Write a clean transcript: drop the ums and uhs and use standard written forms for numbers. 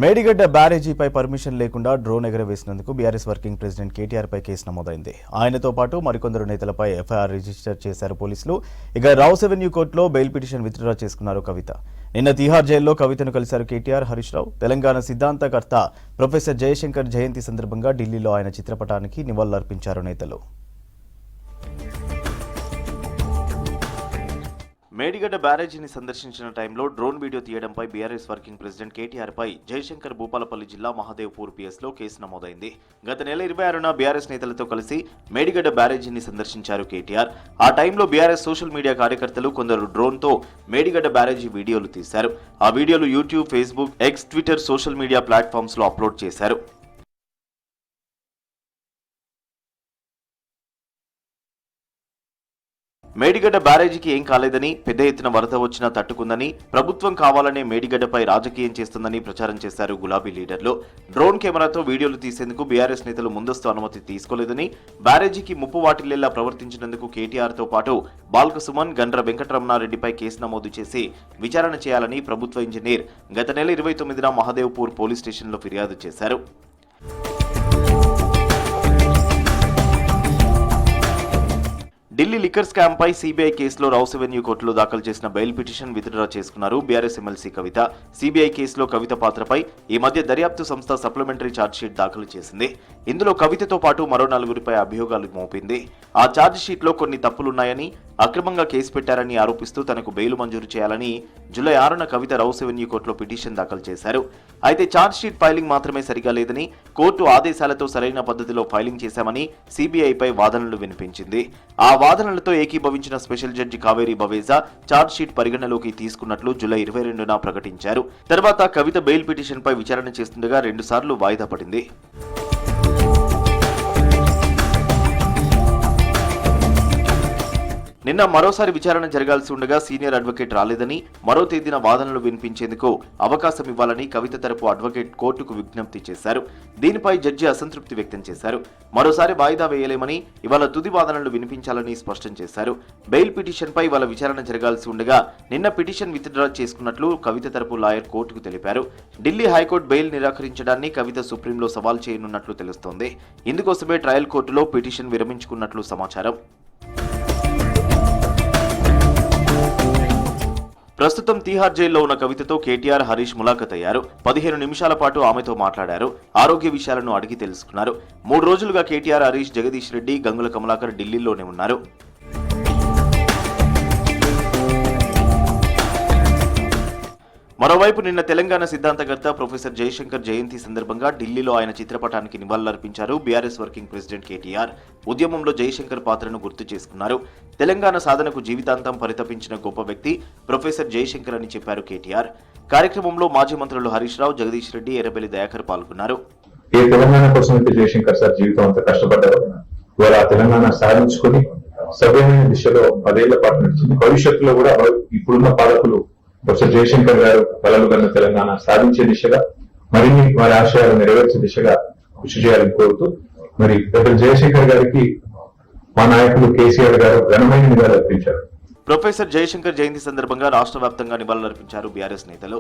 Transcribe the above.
మేడిగడ్డ బ్యారేజీపై పర్మిషన్ లేకుండా డ్రోన్ ఎగరవేసినందుకు బీఆర్ఎస్ వర్కింగ్ ప్రెసిడెంట్ కేటీఆర్ పై కేసు నమోదైంది. ఆయనతో పాటు మరికొందరు నేతలపై ఎఫ్ఐఆర్ రిజిస్టర్ చేశారు పోలీసులు. ఇక రౌస్ అవెన్యూ కోర్టులో బెయిల్ పిటిషన్ విత్డ్రా చేసుకున్నారు కవిత. నిన్న తిహార్ జైల్లో కవితను కలిశారు కేటీఆర్, హరీష్ రావు. తెలంగాణ సిద్ధాంతకర్త ప్రొఫెసర్ జయశంకర్ జయంతి సందర్భంగా ఢిల్లీలో ఆయన చిత్రపటానికి నివాళులర్పించారు నేతలు. మేడిగడ్డ బ్యారేజీని సందర్శించిన టైంలో డ్రోన్ వీడియో తీయడంపై బీఆర్ఎస్ వర్కింగ్ ప్రెసిడెంట్ కేటీఆర్ పై జయశంకర్ భూపాలపల్లి జిల్లా మహాదేవ్పూర్ పిఎస్లో కేసు నమోదైంది. గత నెల 26న బీఆర్ఎస్ నేతలతో కలిసి మేడిగడ్డ బ్యారేజీని సందర్శించారు కేటీఆర్. ఆ టైంలో బీఆర్ఎస్ సోషల్ మీడియా కార్యకర్తలు కొందరు డ్రోన్తో మేడిగడ్డ బ్యారేజీ వీడియోలు తీశారు. ఆ వీడియోలు YouTube, Facebook, X, Twitter social media platforms లో అప్లోడ్ చేశారు. మేడిగడ్డ బ్యారేజీకి ఏం కాలేదని, పెద్ద ఎత్తున వరద వచ్చినా తట్టుకుందని, ప్రభుత్వం కావాలనే మేడిగడ్డపై రాజకీయం చేస్తుందని ప్రచారం చేశారు గులాబీ లీడర్లు. డ్రోన్ కెమెరాతో వీడియోలు తీసేందుకు బీఆర్ఎస్ నేతలు ముందస్తు అనుమతి తీసుకోలేదని, బ్యారేజీకి ముప్పు వాటిల్లేలా ప్రవర్తించినందుకు కేటీఆర్తో పాటు బాల్క సుమన్, గండ్ర వెంకటరమణారెడ్డిపై కేసు నమోదు చేసి విచారణ చేయాలని ప్రభుత్వ ఇంజనీర్ గత నెల 29న మహాదేవ్పూర్ పోలీస్ స్టేషన్లో ఫిర్యాదు చేశారు. ఢిల్లీ లిక్కర్ స్కామ్ పై సీబీఐ కేసులో రౌస్ అవెన్యూ కోర్టులో దాఖలు చేసిన బెయిల్ పిటిషన్ విత్డ్రా చేసుకున్నారు బీఆర్ఎస్ ఎమ్మెల్సీ కవిత. సీబీఐ కేసులో కవిత పాత్రపై ఈ మధ్య దర్యాప్తు సంస్థ సప్లిమెంటరీ ఛార్జ్షీట్ దాఖలు చేసింది. ఇందులో కవితతో పాటు మరో 4గురిపై అభియోగాలు మోపింది. ఆ ఛార్జ్షీట్లో కొన్ని తప్పులున్నాయని, అక్రమంగా కేసు పెట్టారని ఆరోపిస్తూ తనకు బెయిల్ మంజూరు చేయాలని జూలై 6న కవిత రౌస్ అవెన్యూ కోర్టులో పిటిషన్ దాఖలు చేశారు. అయితే ఛార్జ్షీట్ ఫైలింగ్ మాత్రమే సరిగా లేదని, కోర్టు ఆదేశాలతో సరైన పద్ధతిలో ఫైలింగ్ చేశామని సీబీఐపై వాదనలు వినిపించింది. ఆ వాదనలతో ఏకీభవించిన special judge Kaveri Baweja chargesheet పరిగణలోకి తీసుకున్నట్లు జూలై 22న ప్రకటించారు. తర్వాత కవిత బెయిల్ పిటిషన్ పై విచారణ చేస్తుండగా 2 సార్లు వాయిదా పడింది. నిన్న మరోసారి విచారణ జరగాల్సి ఉండగా సీనియర్ అడ్వకేట్ రాలేదని, మరో తేదీన వాదనలు వినిపించేందుకు అవకాశం ఇవ్వాలని కవిత తరపు అడ్వకేట్ కోర్టుకు విజ్ఞప్తి చేశారు. దీనిపై జడ్జి అసంతృప్తి వ్యక్తం చేశారు. మరోసారి వాయిదా వేయలేమని, ఇవాళ తుది వాదనలు వినిపించాలని స్పష్టం చేశారు. బెయిల్ పిటిషన్పై ఇవాళ విచారణ జరగాల్సి ఉండగా నిన్న పిటిషన్ విత్డ్రా చేసుకున్నట్లు కవిత తరపు లాయర్ కోర్టుకు తెలిపారు. ఢిల్లీ హైకోర్టు బెయిల్ నిరాకరించడాన్ని కవిత సుప్రీంలో సవాల్ చేయనున్నట్లు తెలుస్తోంది. ఇందుకోసమే ట్రయల్ కోర్టులో పిటిషన్ విరమించుకున్నట్లు సమాచారం. ప్రస్తుతం తిహార్ జైల్లో ఉన్న కవితతో కేటీఆర్, హరీష్ ములాఖత్ అయ్యారు. 15 నిమిషాల పాటు ఆమెతో మాట్లాడారు. ఆరోగ్య విషయాలను అడిగి తెలుసుకున్నారు. 3 రోజులుగా కేటీఆర్, హరీష్, జగదీష్ రెడ్డి, గంగుల కమలాకర్ ఢిల్లీలోనే ఉన్నారు. మరోవైపు నిన్న తెలంగాణ సిద్ధాంతకర్త ప్రొఫెసర్ జయశంకర్ జయంతి సందర్భంగా ఢిల్లీలో ఆయన చిత్రపటానికి నివాళులర్పించారు బీఆర్ఎస్ వర్కింగ్ ప్రెసిడెంట్ కేటీఆర్. ఉద్యమంలో జయశంకర్ పాత్రను గుర్తు చేసుకున్నారు. తెలంగాణ సాధనకు జీవితాంతం పరితపించిన గొప్ప వ్యక్తి ప్రొఫెసర్ జయశంకర్ అని చెప్పారు కేటీఆర్. కార్యక్రమంలో మాజీ మంత్రులు హరీష్ రావు, జగదీష్ రెడ్డి, ఎర్రబెల్లి దయాకర్ పాల్గొన్నారు. తెలంగాణ కోసం జయశంకర్ సార్ జీవితం అంతా కష్టపడ్డారు. ఇవాళ తెలంగాణ సాధించుకుని సవ్యమైన దిశలో 10 ఏళ్ల పాటు నడిచింది. భవిష్యత్తులో కూడా ఇప్పుడున్న పాలకులు ప్రొఫెసర్ జయశంకర్ గారు కలలు కన్న తెలంగాణ సాధించే దిశగా, మరిన్ని వారి ఆశయాలు నెరవేర్చే దిశగా కృషి చేయాలని కోరుతూ, మరి ప్రొఫెసర్ జయశంకర్ గారికి మా నాయకులు కేసీఆర్ గారు ఘనమైన నివాళులు అర్పించారు. ప్రొఫెసర్ జయశంకర్ జయంతి సందర్భంగా రాష్ట్ర వ్యాప్తంగా నివాళులర్పించారు బీఆర్ఎస్ నేతలు.